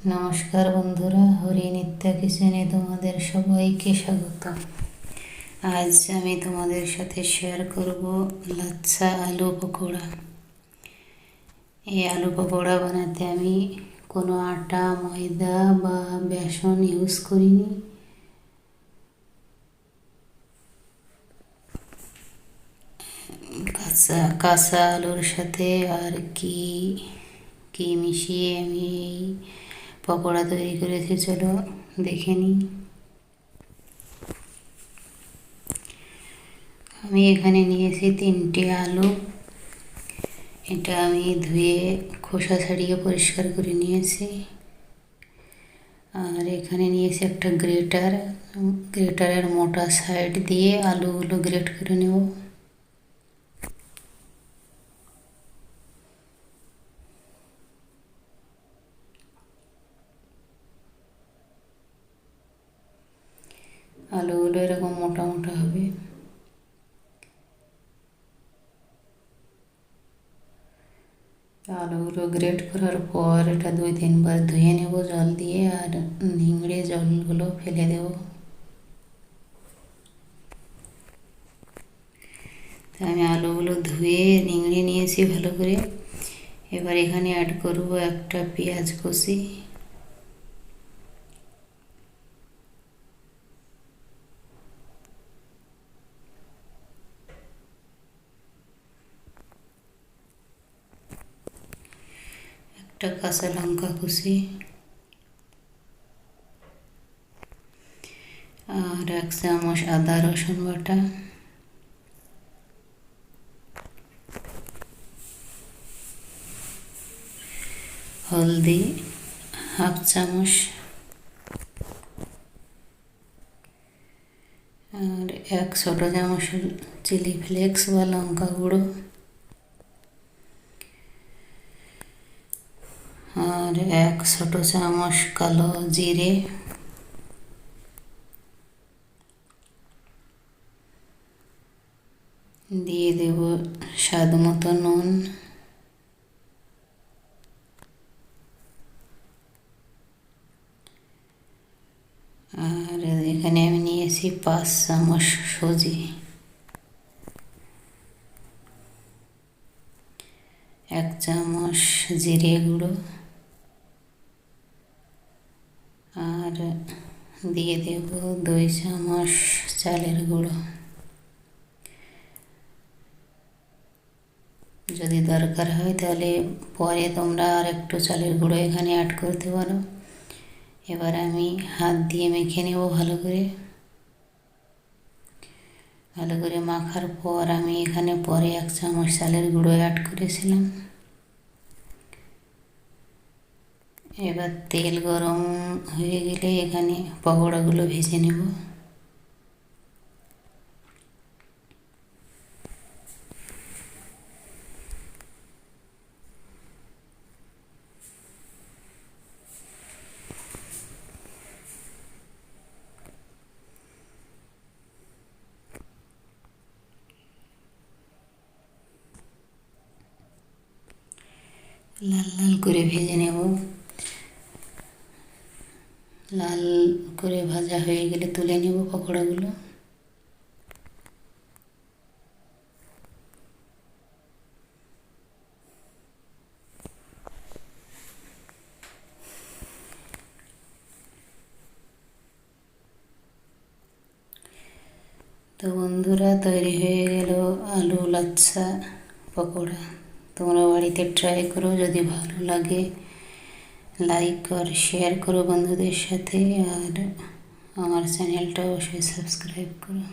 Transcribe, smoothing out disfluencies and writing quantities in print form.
নমস্কার বন্ধুরা, হরিনিত্যা কিচেনে তোমাদের সবাইকে স্বাগত। আজ আমি তোমাদের সাথে শেয়ার করব লাচ্ছা আলু পকোড়া। এই আলু পকোড়া বানাতে আমি কোনো আটা, ময়দা বা বেসন ইউজ করিনি। কাঁচা আলুর সাথে আর কি মিশিয়ে আমি এই পকোড়া তৈরি করেছি, চলো দেখে নিই। আমি এখানে নিয়েছি 3টে আলু। এটা আমি ধুয়ে খোসা ছাড়িয়ে পরিষ্কার করে নিয়েছি। আর এখানে নিয়েছি একটা গ্রেটারের মোটা সাইড দিয়ে আলুগুলো গ্রেট করে নেব। আলুগুলো এরকম মোটা মোটা হবে। আলুগুলো গ্রেট করার পর এটা 2-3 বার ধুয়ে নেব জল দিয়ে, আর নিংড়ে জলগুলো ফেলে দেব। আমি আলুগুলো ধুয়ে নিংড়ে নিয়েছি ভালো করে। এবার এখানে অ্যাড করব একটা পেঁয়াজ কুচি, একটা কাঁচা লঙ্কা কুচি, আর 1 চামচ আদা রসুন বাটা, হলদি 1/2 চামচ, আর 1 ছোট চামচ চিলি ফ্লেক্স বা লঙ্কা গুঁড়ো, আর 1 ছোট চামচ কালো জিরে, দিয়ে দেব স্বাদ মতো নুন, আর এখানে আমি নিয়েছি 5 চামচ সুজি, 1 চামচ জিরে গুঁড়ো, আর দিয়ে দেব 2 চামচ চালের গুঁড়ো। যদি দরকার হয় তাহলে পরে তোমরা আর একটু চালের গুঁড়ো এখানে অ্যাড করতে পারো। এবার আমি হাত দিয়ে মেখে নেব ভালো করে। মাখার পর আমি এখানে পরে 1 চামচ চালের গুঁড়ো অ্যাড করেছিলাম। এবার তেল গরম হয়ে গেলে এখানে পকোড়াগুলো ভেজে নেব। লাল লাল করে ভেজে নেব। লাল করে ভাজা হয়ে গেলে তুলে নেব পকোড়াগুলো। তো বন্ধুরা, তৈরি হয়ে গেল আলু লাচ্ছা পকোড়া। তোমরা বাড়িতে ট্রাই করো, যদি ভালো লাগে লাইক আর শেয়ার করো বন্ধুদের সাথে, আর আমার চ্যানেলটা অবশ্যই সাবস্ক্রাইব করো।